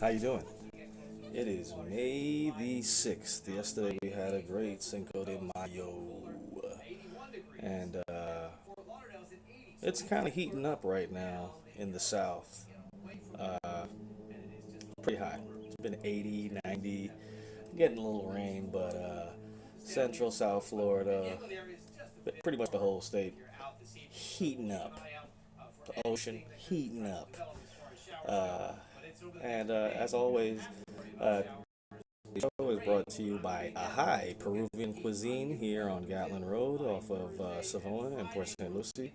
How you doing? It is May the 6th. Yesterday we had a great Cinco de Mayo. And it's kind of heating up right now in the South. Uh, Pretty hot. It's been 80, 90, getting a little rain, but Central South Florida, pretty much the whole state, heating up. The ocean heating up. Uh, and As always, uh, the show is brought to you by Ahai Peruvian Cuisine here on Gatlin Road off of Savona and Port St. Lucie,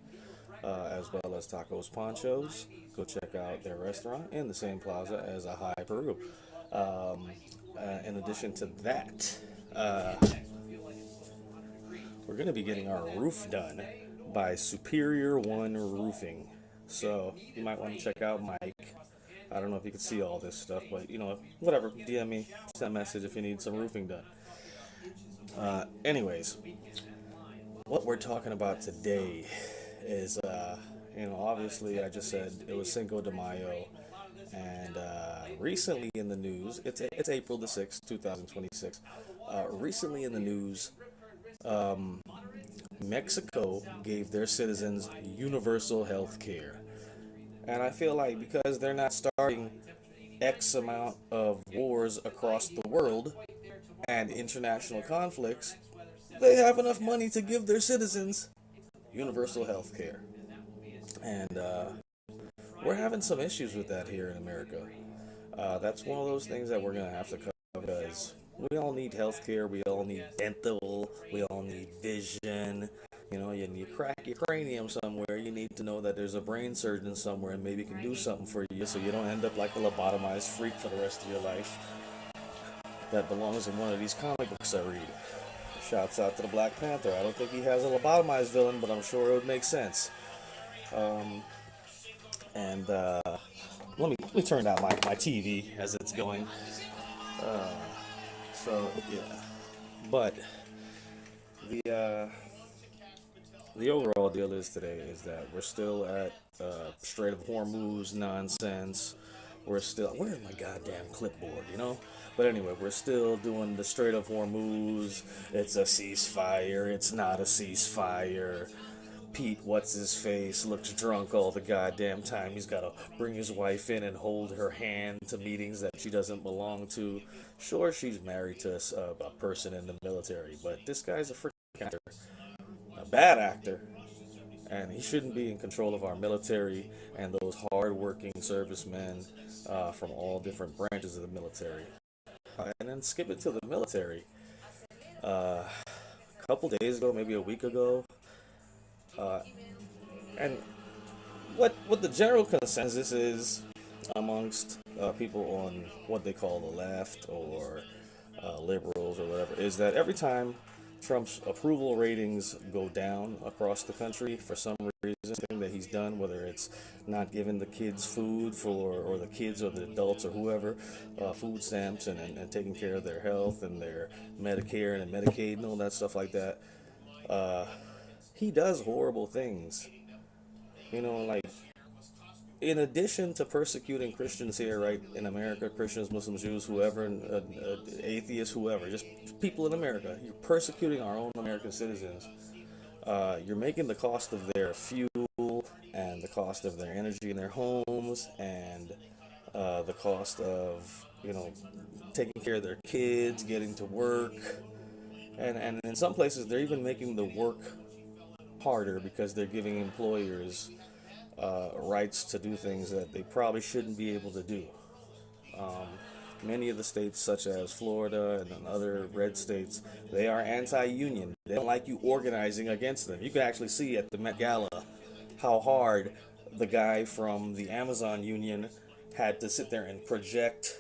as well as Tacos Ponchos. Go check out their restaurant in the same plaza as Ahai Peru. In addition to that, uh, we're going to be getting our roof done by Superior One Roofing. So you might want to check out Mike. I don't know if you can see all this stuff, but whatever. DM me, send a message if you need some roofing done. Anyways, what we're talking about today is, obviously I just said it was Cinco de Mayo, and recently in the news, it's April the 6th, 2026. Recently in the news, Mexico gave their citizens universal health care. And I feel like because they're not starting X amount of wars across the world and international conflicts, they have enough money to give their citizens universal health care. And we're having some issues with that here in America. That's one of those things that we're going to have to cover because we all need health care, we all need dental, we all need vision. You crack your cranium somewhere, you need to know that there's a brain surgeon somewhere and maybe can do something for you so you don't end up like a lobotomized freak for the rest of your life that belongs in one of these comic books I read. Shouts out to the Black Panther. I don't think he has a lobotomized villain, but I'm sure it would make sense. And let me turn down my TV as it's going. Uh, so yeah, but the uh, the overall deal is today is that we're still at Strait of Hormuz nonsense. We're still, where's my goddamn clipboard, But anyway, we're still doing the Strait of Hormuz. It's a ceasefire. It's not a ceasefire. Pete, what's his face, looks drunk all the goddamn time. He's got to bring his wife in and hold her hand to meetings that she doesn't belong to. Sure, she's married to a person in the military, but this guy's a freaking actor, a bad actor, and he shouldn't be in control of our military and those hard-working servicemen from all different branches of the military. And then skip it to the military. A couple days ago, maybe a week ago, uh, and what the general consensus is amongst people on what they call the left or liberals or whatever is that every time Trump's approval ratings go down across the country for some reason, something that he's done, whether it's not giving the kids food or the kids or the adults or whoever food stamps and taking care of their health and their Medicare and Medicaid and all that stuff like that, uh, he does horrible things. Like in addition to persecuting Christians here, right, in America, Christians, Muslims, Jews, whoever, atheists, whoever, just people in America, you're persecuting our own American citizens. You're making the cost of their fuel and the cost of their energy in their homes and the cost of, taking care of their kids, getting to work. And in some places, they're even making the work harder because they're giving employers rights to do things that they probably shouldn't be able to do. Um, Many of the states, such as Florida and other red states, they are anti-union. They don't like you organizing against them. You can actually see at the Met Gala how hard the guy from the Amazon union had to sit there and project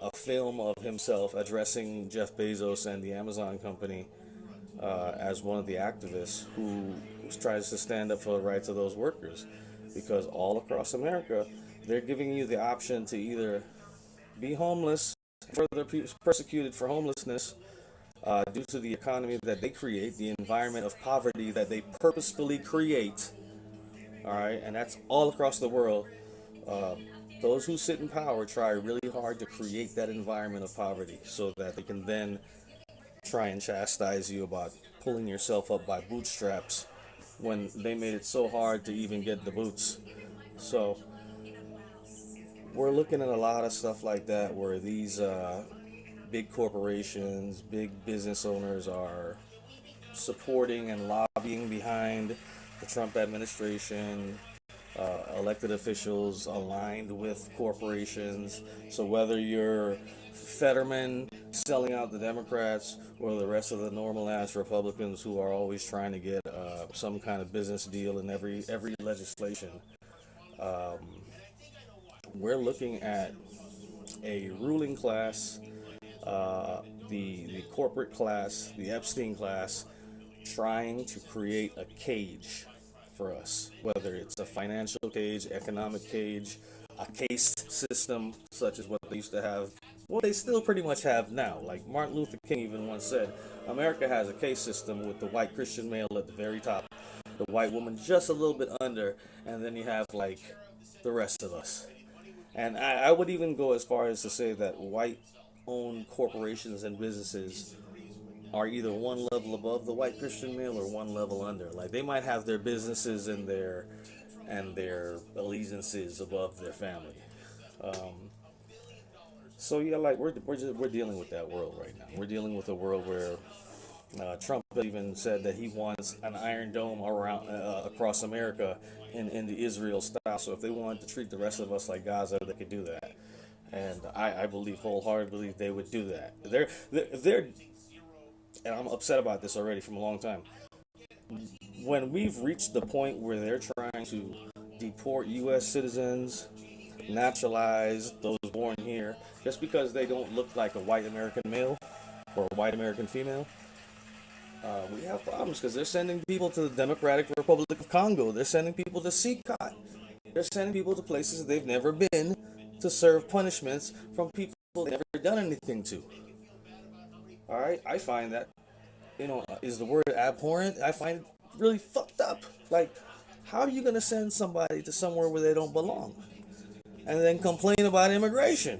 a film of himself addressing Jeff Bezos and the Amazon company as one of the activists who tries to stand up for the rights of those workers. Because all across America, they're giving you the option to either be homeless, further persecuted for homelessness due to the economy that they create, the environment of poverty that they purposefully create. All right, and that's all across the world. those who sit in power try really hard to create that environment of poverty so that they can then try and chastise you about pulling yourself up by bootstraps when they made it so hard to even get the boots. So we're looking at a lot of stuff like that where these big corporations, big business owners are supporting and lobbying behind the Trump administration, elected officials aligned with corporations. So whether you're Fetterman selling out the Democrats or the rest of the normal ass Republicans who are always trying to get some kind of business deal in every legislation, we're looking at a ruling class, the corporate class, the Epstein class, trying to create a cage for us, whether it's a financial cage, economic cage, a caste system such as what they used to have, what they still pretty much have now. Like Martin Luther King even once said, America has a caste system with the white Christian male at the very top, the white woman just a little bit under, and then you have like the rest of us. And I would even go as far as to say that white owned corporations and businesses are either one level above the white Christian male or one level under. Like they might have their businesses and their allegiances above their family. So yeah, like we're dealing with that world right now. We're dealing with a world where Trump even said that he wants an iron dome around across America in the Israel style. So if they wanted to treat the rest of us like Gaza, they could do that. And I believe wholeheartedly they would do that. They're and I'm upset about this already from a long time. When we've reached the point where they're trying to deport U.S. citizens, naturalize those born here, just because they don't look like a white American male or a white American female, we have problems because they're sending people to the Democratic Republic of Congo. They're sending people to CCOT. They're sending people to places they've never been to serve punishments from people they've never done anything to. All right, I find that is the word abhorrent. I find it really fucked up. Like, how are you gonna send somebody to somewhere where they don't belong, and then complain about immigration?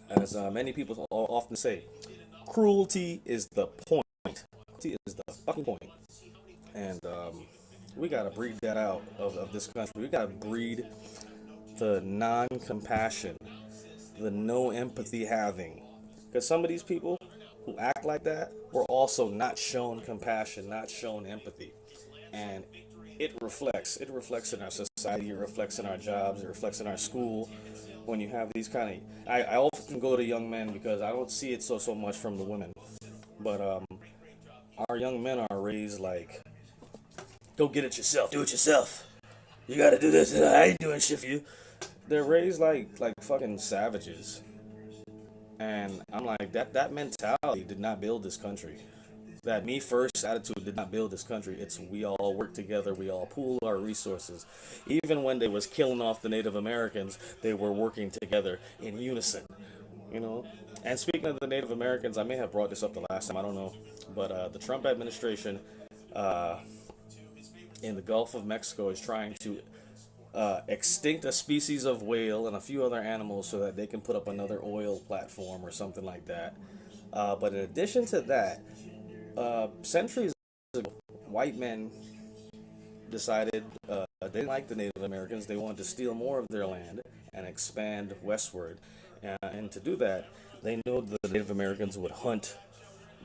As many people often say, cruelty is the point. Cruelty is the fucking point. And we gotta breed that out of this country. We gotta breed the non-compassion, the no empathy having. Because some of these people who act like that were also not shown compassion, not shown empathy. And it reflects. It reflects in our society, it reflects in our jobs, it reflects in our school. When you have these kind of, I often go to young men because I don't see it so much from the women. But our young men are raised like, go get it yourself, do it yourself. You gotta do this, and I ain't doing shit for you. They're raised like fucking savages. And I'm like, that mentality did not build this country. That me first attitude did not build this country. It's we all work together, we all pool our resources. Even when they was killing off the Native Americans, they were working together in unison. You know? And speaking of the Native Americans, I may have brought this up the last time, I don't know. But the Trump administration in the Gulf of Mexico is trying to extinct a species of whale and a few other animals so that they can put up another oil platform or something like that. But in addition to that, centuries ago, white men decided they didn't like the Native Americans. They wanted to steal more of their land and expand westward. And to do that, they knew the Native Americans would hunt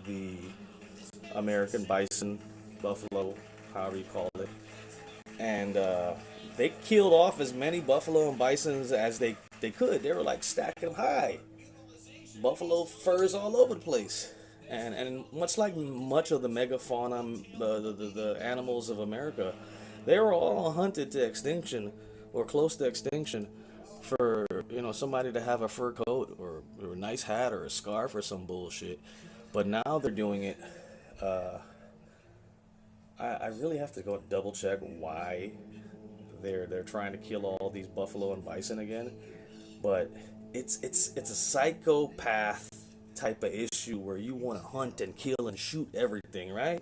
the American bison, buffalo, however you call it. And they killed off as many buffalo and bisons as they could. They were like stacking them high. Buffalo furs all over the place. And much like much of the megafauna, the animals of America, they were all hunted to extinction or close to extinction for somebody to have a fur coat or a nice hat or a scarf or some bullshit. But now they're doing it. I really have to go double check why they're trying to kill all these buffalo and bison again. But it's a psychopath type of issue where you want to hunt and kill and shoot everything, right?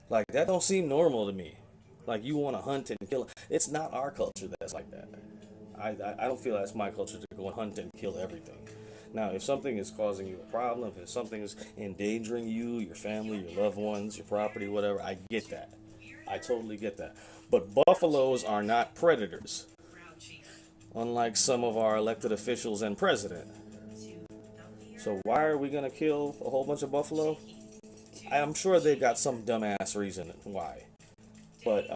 Like that don't seem normal to me. Like you want to hunt and kill. It's not our culture that's like that. I don't feel that's my culture to go and hunt and kill everything. Now, if something is causing you a problem, if something is endangering you, your family, your loved ones, your property, whatever, I get that. I totally get that. But buffaloes are not predators, unlike some of our elected officials and president. So why are we gonna kill a whole bunch of buffalo? I'm sure they got some dumbass reason why. But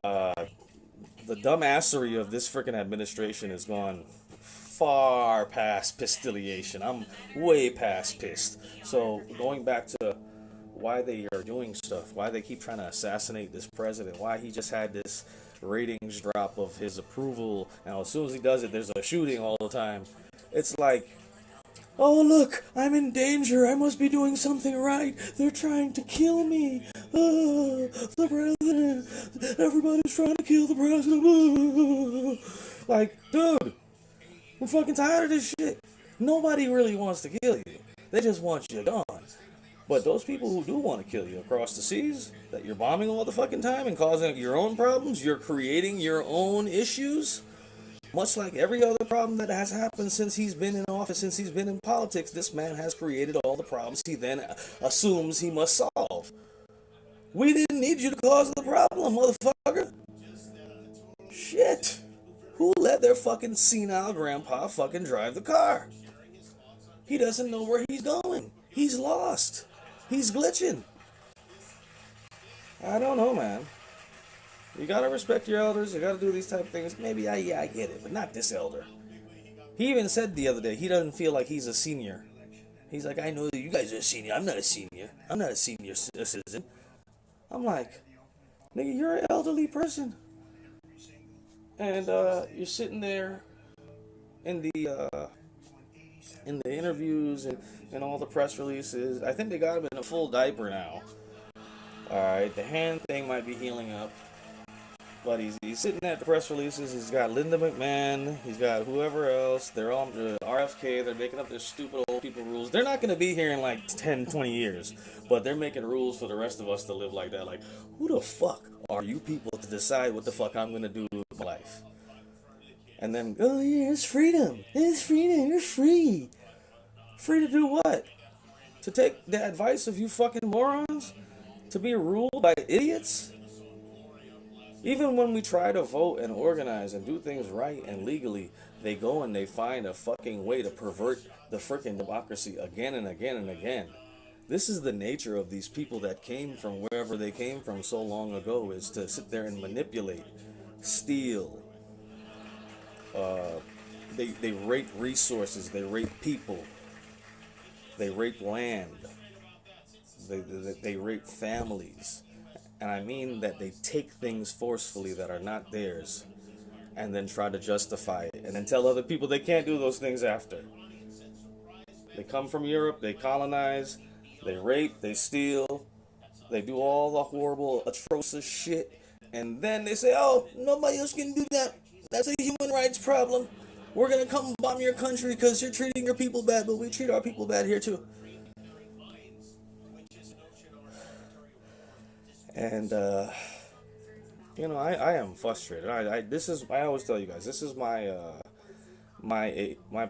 the dumbassery of this freaking administration has gone far past pistillation. I'm way past pissed. So going back to why they are doing stuff, why they keep trying to assassinate this president, why he just had this ratings drop of his approval, and as soon as he does it, there's a shooting all the time. It's like, oh look, I'm in danger. I must be doing something right. They're trying to kill me. Oh, the president. Everybody's trying to kill the president. Oh. Like, dude, I'm fucking tired of this shit. Nobody really wants to kill you. They just want you gone. But those people who do want to kill you across the seas, that you're bombing all the fucking time and causing your own problems, you're creating your own issues. Much like every other problem that has happened since he's been in office, since he's been in politics, this man has created all the problems he then assumes he must solve. We didn't need you to cause the problem, motherfucker. Shit. Who let their fucking senile grandpa fucking drive the car? He doesn't know where he's going. He's lost. He's glitching. I don't know, man. You gotta respect your elders. You gotta do these type of things. Maybe I get it, but not this elder. He even said the other day he doesn't feel like he's a senior. He's like, I know that you guys are a senior. I'm not a senior. I'm not a senior citizen. I'm like, nigga, you're an elderly person, and you're sitting there in the interviews and all the press releases. I think they got him in a full diaper now. All right, the hand thing might be healing up. But he's sitting at the press releases. He's got Linda McMahon. He's got whoever else. They're all RFK. They're making up their stupid old people rules. They're not going to be here in like 10, 20 years. But they're making rules for the rest of us to live like that. Like, who the fuck are you people to decide what the fuck I'm going to do with my life? And then, oh yeah, it's freedom. It's freedom. You're free. Free to do what? To take the advice of you fucking morons? To be ruled by idiots? Even when we try to vote and organize and do things right and legally, they go and they find a fucking way to pervert the frickin' democracy again and again and again. This is the nature of these people that came from wherever they came from so long ago, is to sit there and manipulate, steal. They rape resources, they rape people, they rape land, they rape families. And I mean that they take things forcefully that are not theirs and then try to justify it and then tell other people they can't do those things after. They come from Europe, they colonize, they rape, they steal, they do all the horrible, atrocious shit, and then they say, oh, nobody else can do that. That's a human rights problem. We're gonna come bomb your country because you're treating your people bad, but we treat our people bad here too. And I am frustrated. I always tell you guys, this is my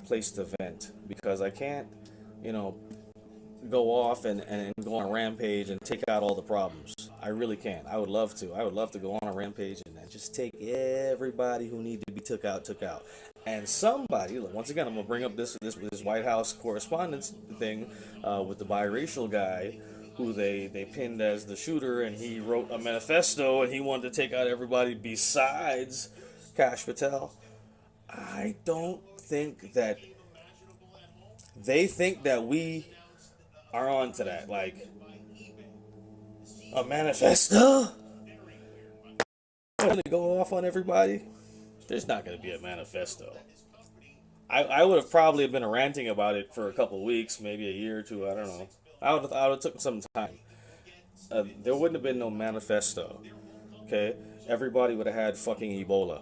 place to vent, because I can't, go off and go on a rampage and take out all the problems. I really can't. I would love to. I would love to go on a rampage and just take everybody who need to be took out. And somebody, once again, I'm gonna bring up this White House correspondence thing with the biracial guy who they pinned as the shooter, and he wrote a manifesto and he wanted to take out everybody besides Kash Patel. I don't think that they think that we are on to that. Like, a manifesto? I'm gonna go off on everybody? There's not gonna be a manifesto. I would have probably been ranting about it for a couple of weeks, maybe a year or two, I don't know. I would have took some time. There wouldn't have been no manifesto. Okay? Everybody would have had fucking Ebola.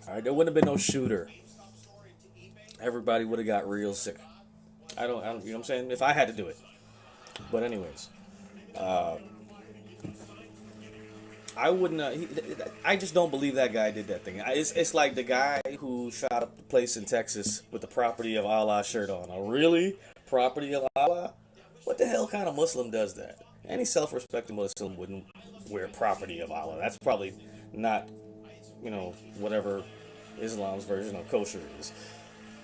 Alright, there wouldn't have been no shooter. Everybody would have got real sick. I don't, you know what I'm saying? If I had to do it. But anyways, uh, I wouldn't. I just don't believe that guy did that thing. It's like the guy who shot up the place in Texas with the property of Allah shirt on. Oh, really? Property of Allah? What the hell kind of Muslim does that? Any self-respecting Muslim wouldn't wear property of Allah. That's probably not, whatever Islam's version of kosher is.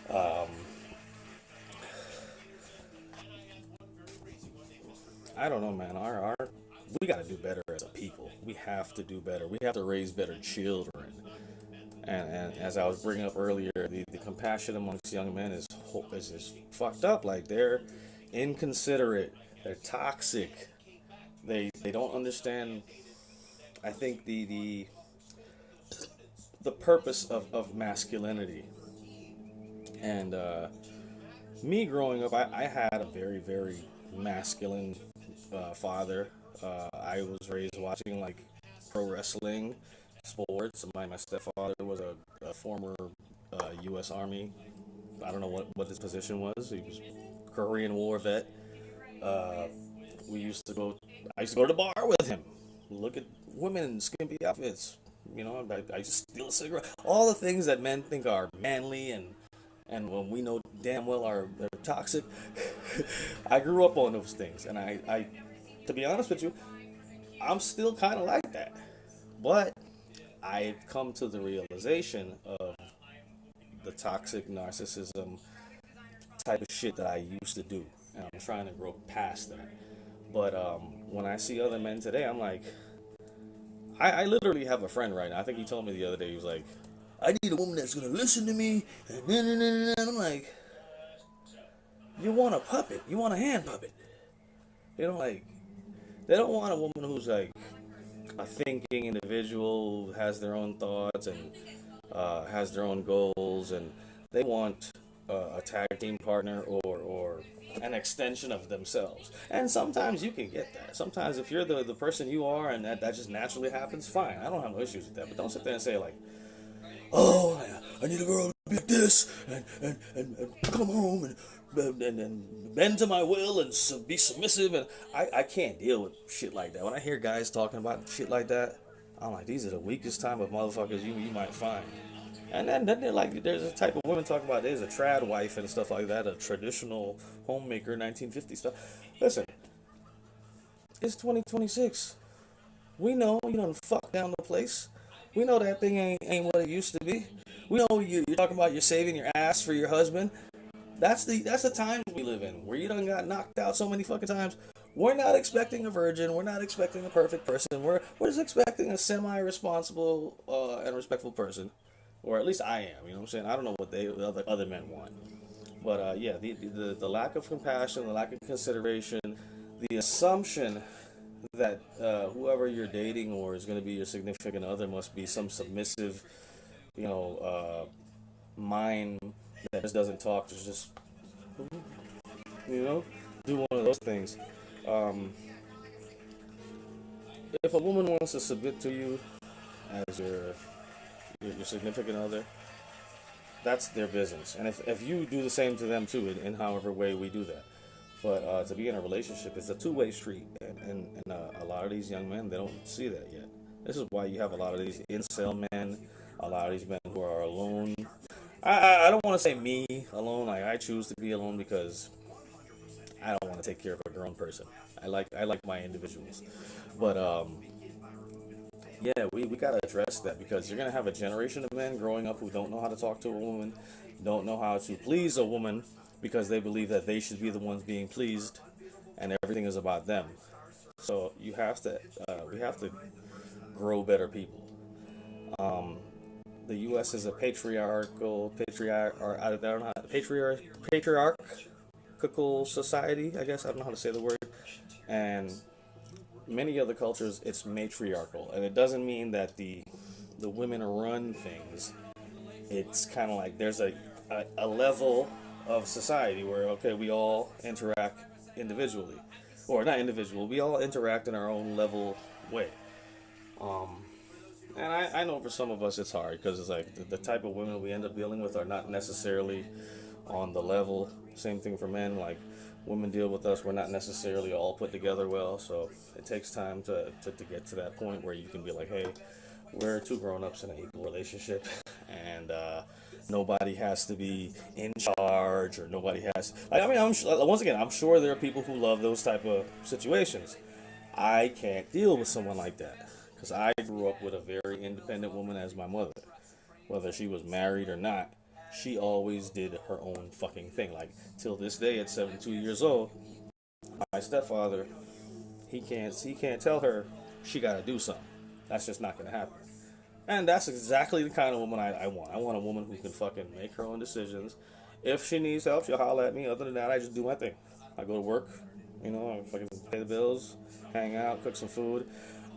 Um, I don't know, man. Our we got to do better as a people. We have to do better. We have to raise better children. And as I was bringing up earlier, the compassion amongst young men is just fucked up. Like they're inconsiderate. They're toxic. They don't understand. I think the purpose of masculinity. And me growing up, I had a very masculine father. I was raised watching like pro wrestling, sports. My stepfather was a former U.S. Army. I don't know what his position was. He was Korean War vet. Uh, we used to go. I used to go to the bar with him. Look at women in skimpy outfits. I just steal a cigarette. All the things that men think are manly and when we know damn well are toxic. I grew up on those things, and I to be honest with you, I'm still kind of like that. But I've come to the realization of the toxic narcissism type of shit that I used to do, and I'm trying to grow past that. But when I see other men today, I'm like, I literally have a friend right now. I think he told me the other day, he was like, I need a woman that's gonna listen to me. And I'm like, you want a puppet? You want a hand puppet? They don't like. They don't want a woman who's like a thinking individual, who has their own thoughts and has their own goals, and they want a tag team partner or an extension of themselves. And sometimes you can get that. Sometimes if you're the person you are and that just naturally happens, fine. I don't have no issues with that. But don't sit there and say like, oh, I need a girl to be like this and come home and bend to my will and be submissive. And I can't deal with shit like that. When I hear guys talking about shit like that, I'm like, these are the weakest type of motherfuckers you might find. And then they're like, there's a type of women talking about there's a trad wife and stuff like that, a traditional homemaker 1950 stuff. Listen, it's 2026. We know you done fuck down the place. We know that thing ain't what it used to be. We know you're talking about you're saving your ass for your husband. That's the times we live in where you done got knocked out so many fucking times. We're not expecting a virgin. We're not expecting a perfect person. We're just expecting a semi-responsible and respectful person, or at least I am. You know what I'm saying? I don't know what the other men want, but yeah, the lack of compassion, the lack of consideration, the assumption that whoever you're dating or is going to be your significant other must be some submissive, you know, mind that just doesn't talk, just you know, do one of those things. Um, if a woman wants to submit to you as your significant other, that's their business. And if you do the same to them too, in however way we do that. But to be in a relationship, it's a two-way street, and a lot of these young men they don't see that yet. This is why you have a lot of these incel men, a lot of these men who are alone. I don't want to say me alone. Like I choose to be alone because I don't want to take care of a grown person. I like my individuals, but yeah, we gotta address that because you're gonna have a generation of men growing up who don't know how to talk to a woman, don't know how to please a woman because they believe that they should be the ones being pleased, and everything is about them. So we have to grow better people. Um, the U.S. is a I don't know, patriarchal society. I guess I don't know how to say the word, and many other cultures it's matriarchal, and it doesn't mean that the women run things. It's kind of like there's a level of society where okay we all interact individually, or not individual. We all interact in our own level way. Um, and I know for some of us it's hard because it's like the type of women we end up dealing with are not necessarily on the level. Same thing for men. Like women deal with us, we're not necessarily all put together well. So it takes time to get to that point where you can be like, hey, we're two grown-ups in an equal relationship, and nobody has to be in charge, or nobody has. I mean, once again, I'm sure there are people who love those type of situations. I can't deal with someone like that because I grew up with a very independent woman as my mother. Whether she was married or not, she always did her own fucking thing. Like till this day, at 72 years old, my stepfather, he can't tell her she got to do something. That's just not gonna happen. And that's exactly the kind of woman I want. I want a woman who can fucking make her own decisions. If she needs help, she'll holler at me. Other than that, I just do my thing. I go to work, I fucking pay the bills, hang out, cook some food.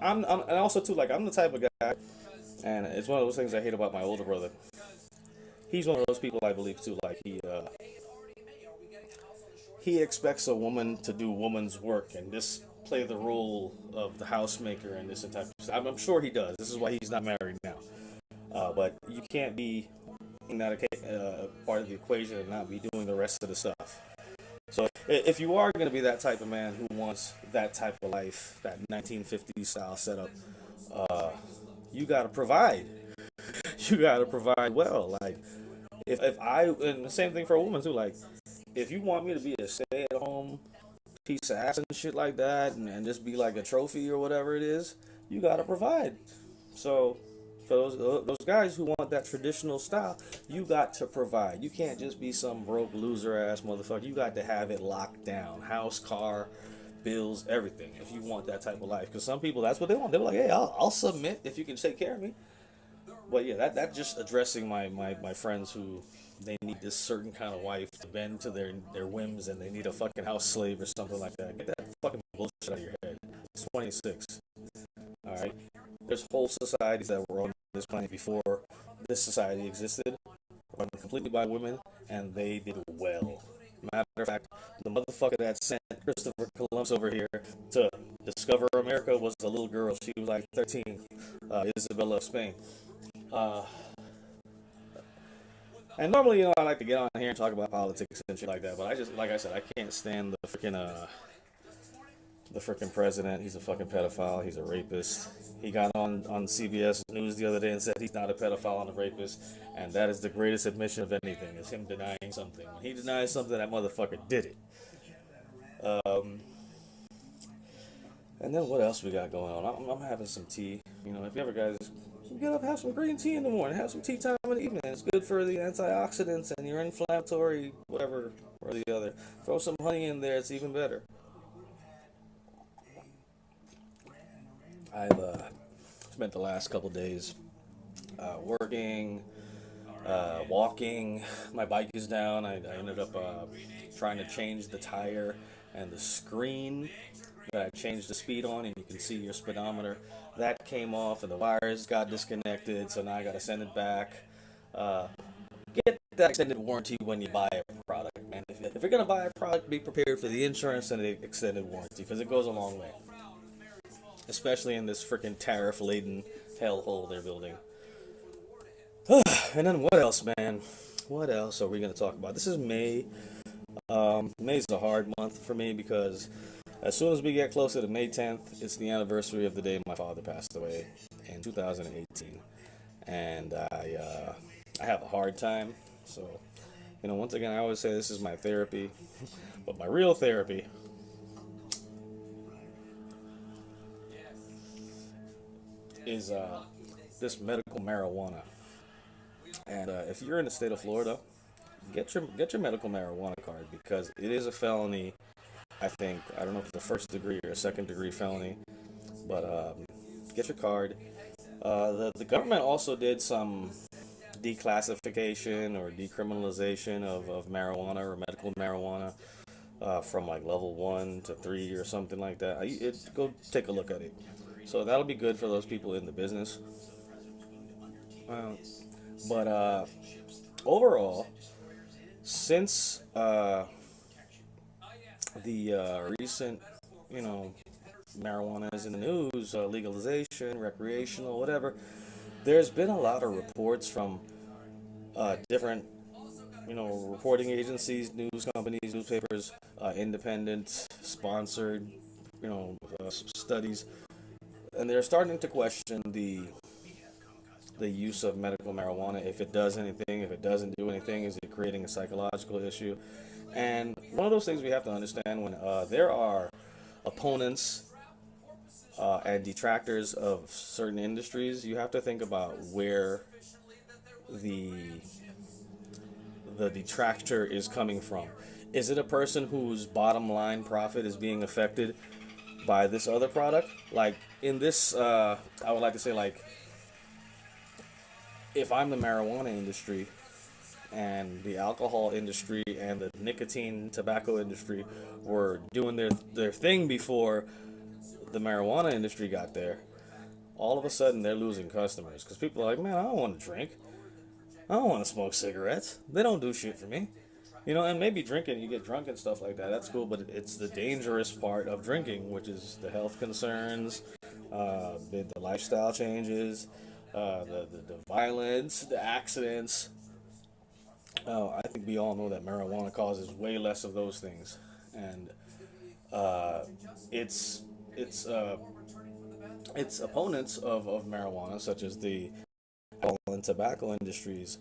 And also too, like I'm the type of guy, and it's one of those things I hate about my older brother. He's one of those people I believe too. Like he expects a woman to do woman's work and just play the role of the housemaker and this and type of stuff. I'm sure he does. This is why he's not married now. But you can't be in that part of the equation and not be doing the rest of the stuff. So if you are going to be that type of man who wants that type of life, that 1950s style setup, uh, you got to provide. You got to provide well. Like if I, and the same thing for a woman too. Like if you want me to be a stay at home piece of ass and shit like that, and just be like a trophy or whatever it is, you got to provide. So for those guys who want that traditional style, you got to provide. You can't just be some broke loser ass motherfucker. You got to have it locked down. House, car, bills, everything. If you want that type of life, because some people that's what they want. They're like, hey, I'll submit if you can take care of me. But yeah, that just addressing my friends who they need this certain kind of wife to bend to their whims, and they need a fucking house slave or something like that. Get that fucking bullshit out of your head. It's 26. All right. There's whole societies that were on this planet before this society existed, run completely by women, and they did well. Matter of fact, the motherfucker that sent Christopher Columbus over here to discover America was a little girl. She was like 13, Isabella of Spain. Uh, and normally, I like to get on here and talk about politics and shit like that, but I just, like I said, I can't stand the freaking president. He's a fucking pedophile. He's a rapist. He got on CBS News the other day and said he's not a pedophile and a rapist, and that is the greatest admission of anything. Is him denying something. When he denies something, that motherfucker did it. And then what else we got going on? I'm having some tea. If you ever guys get up, have some green tea in the morning, have some tea time in the evening. It's good for the antioxidants and your inflammatory whatever or the other. Throw some honey in there. It's even better. I've spent the last couple days working, walking. My bike is down. I ended up trying to change the tire and the screen that I changed the speed on, and you can see your speedometer. That came off, and the wires got disconnected, so now I got to send it back. Uh, get that extended warranty when you buy a product, man. If you're gonna buy a product, be prepared for the insurance and the extended warranty because it goes a long way, especially in this freaking tariff-laden hellhole they're building. And then what else, man? What else are we gonna talk about? This is May. May's a hard month for me because as soon as we get closer to May 10th, it's the anniversary of the day my father passed away in 2018, and I have a hard time. So, once again, I always say this is my therapy, but my real therapy is this medical marijuana. And if you're in the state of Florida, get your medical marijuana card because it is a felony. I don't know if it's a first degree or a second degree felony, but get your card. The government also did some declassification or decriminalization of marijuana or medical marijuana from like level 1 to 3 or something like that. Go take a look at it. So that'll be good for those people in the business. Uh, but overall, since the recent, you know, marijuana is in the news, legalization, recreational, whatever, there's been a lot of reports from different reporting agencies, news companies, newspapers, independent, sponsored, studies, and they're starting to question the use of medical marijuana. If it does anything, if it doesn't do anything, is it creating a psychological issue? And one of those things we have to understand when there are opponents and detractors of certain industries, you have to think about where the the detractor is coming from. Is it a person whose bottom line profit is being affected by this other product? Like in this, I would like to say, like, if I'm the marijuana industry and the alcohol industry and the nicotine tobacco industry were doing their thing before the marijuana industry got there, all of a sudden they're losing customers because people are like, man, I don't want to drink. I don't want to smoke cigarettes. They don't do shit for me. And maybe drinking, you get drunk and stuff like that. That's cool, but it's the dangerous part of drinking, which is the health concerns, the lifestyle changes, the violence, the accidents. I think we all know that marijuana causes way less of those things, and uh, it's it's uh, its opponents of marijuana, such as the alcohol and tobacco industries,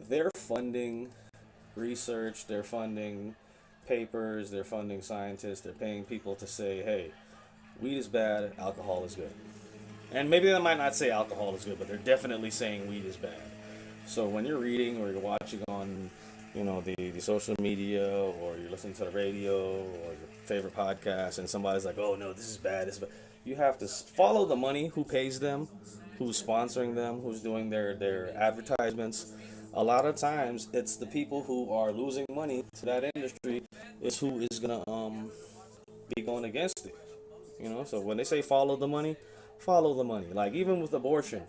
they're funding research, they're funding papers, they're funding scientists, they're paying people to say, hey, weed is bad, alcohol is good. And maybe they might not say alcohol is good, but they're definitely saying weed is bad. So when you're reading or you're watching on, the social media, or you're listening to the radio or your favorite podcast, and somebody's like, "Oh no, this is bad," you have to follow the money. Who pays them? Who's sponsoring them? Who's doing their advertisements? A lot of times, it's the people who are losing money to that industry is who is gonna be going against it. So when they say follow the money. Like even with abortion,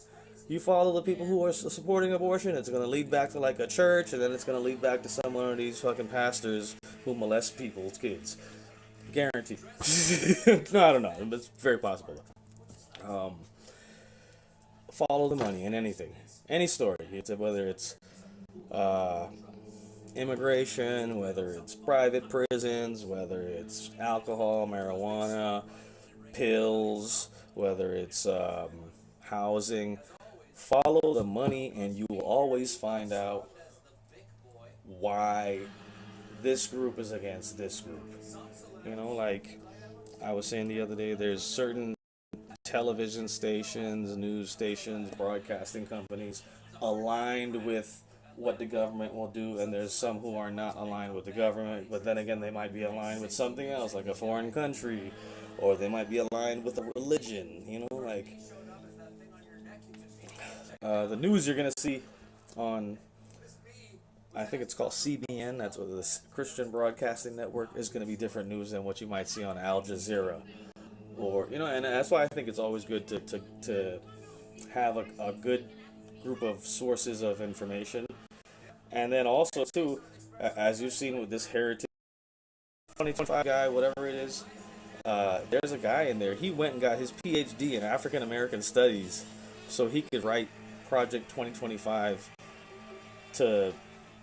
you follow the people who are supporting abortion. It's gonna lead back to like a church, and then it's gonna lead back to some one of these fucking pastors who molest people's kids. Guaranteed. No, I don't know, but it's very possible. Um, Follow the money in anything, any story. Whether it's uh, immigration, whether it's private prisons, whether it's alcohol, marijuana, pills, whether it's housing. Follow the money, and you will always find out why this group is against this group. Like I was saying the other day, there's certain television stations, news stations, broadcasting companies aligned with what the government will do, and there's some who are not aligned with the government, but then again, they might be aligned with something else, like a foreign country, or they might be aligned with a religion. Like the news you're gonna see on, I think it's called CBN. That's what the Christian Broadcasting Network is going to be different news than what you might see on Al Jazeera, or and that's why I think it's always good to have a good group of sources of information, and then also too, as you've seen with this Heritage 2025 guy, whatever it is, there's a guy in there. He went and got his PhD in African American Studies, so he could write Project 2025 to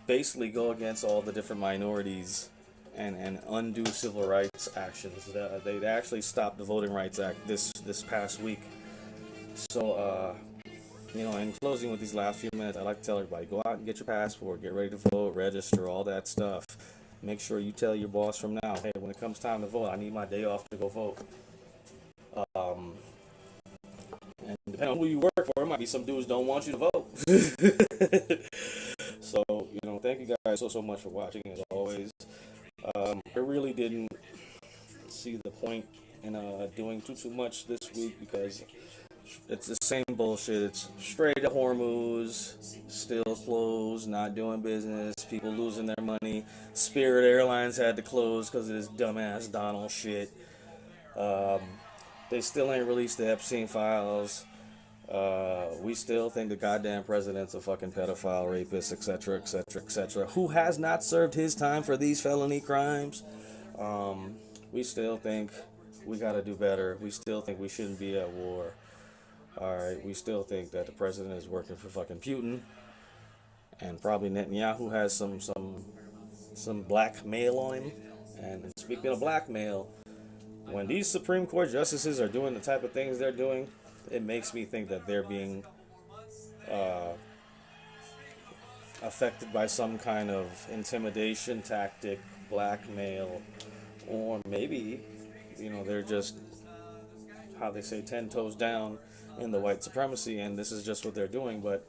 basically go against all the different minorities and undo civil rights actions. They actually stopped the Voting Rights Act this past week. So, in closing with these last few minutes, I'd like to tell everybody, go out and get your passport, get ready to vote, register, all that stuff. Make sure you tell your boss from now, hey, when it comes time to vote, I need my day off to go vote. And depending on who you work for, it might be some dudes don't want you to vote. So, thank you guys so much for watching, as always. I really didn't see the point in doing too much this week because it's the same bullshit. It's straight to Hormuz, still closed, not doing business, people losing their money. Spirit Airlines had to close because of this dumbass Donald shit. They still ain't released the Epstein files. We still think the goddamn president's a fucking pedophile, rapist, etc., etc., etc., who has not served his time for these felony crimes. We still think we gotta do better. We still think we shouldn't be at war. Alright, we still think that the president is working for fucking Putin. And probably Netanyahu has some blackmail on him. And speaking of blackmail, when these Supreme Court justices are doing the type of things they're doing, it makes me think that they're being affected by some kind of intimidation tactic, blackmail, or maybe, they're just, how they say, 10 toes down in the white supremacy, and this is just what they're doing. But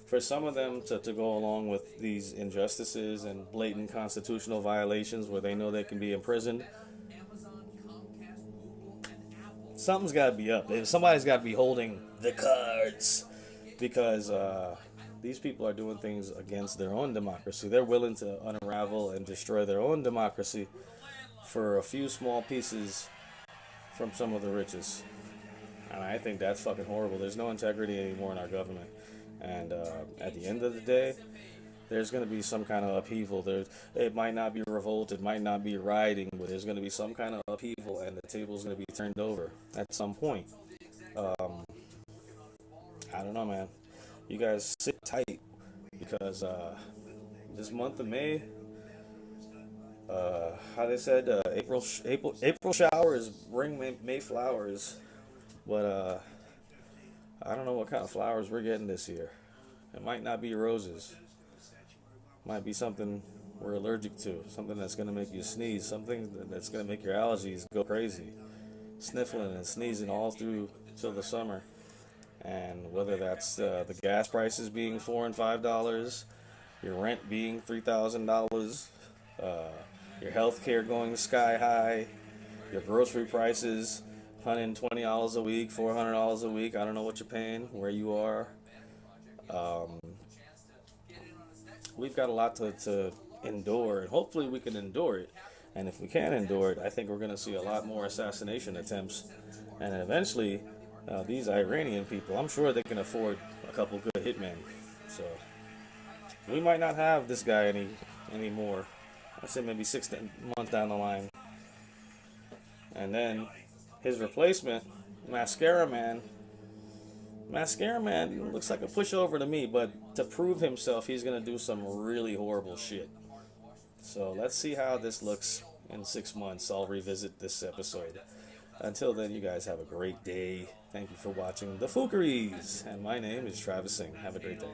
for some of them to go along with these injustices and blatant constitutional violations where they know they can be imprisoned, something's got to be up. Somebody's got to be holding the cards because these people are doing things against their own democracy. They're willing to unravel and destroy their own democracy for a few small pieces from some of the richest. And I think that's fucking horrible. There's no integrity anymore in our government. And at the end of the day, there's going to be some kind of upheaval. It might not be revolt, it might not be rioting, but there's going to be some kind of upheaval, and the table's going to be turned over at some point. I don't know, man. You guys sit tight because this month of May, how they said, April showers bring May flowers, but I don't know what kind of flowers we're getting this year. It might not be roses. Might be something we're allergic to, something that's going to make you sneeze, something that's going to make your allergies go crazy, sniffling and sneezing all through till the summer. And whether that's the gas prices being $4 and $5, your rent being $3,000, your health care going sky high, your grocery prices $120 a week, $400 a week. I don't know what you're paying where you are. We've got a lot to endure, and hopefully we can endure it. And if we can't endure it, I think we're going to see a lot more assassination attempts. And eventually, these Iranian people, I'm sure they can afford a couple good hitmen. So we might not have this guy anymore. I say maybe 6 months down the line. And then his replacement, Mascara Man. Mascara Man looks like a pushover to me, but to prove himself, he's going to do some really horrible shit. So let's see how this looks in 6 months. I'll revisit this episode. Until then, you guys have a great day. Thank you for watching the Fookeries. And my name is Travis Singh. Have a great day.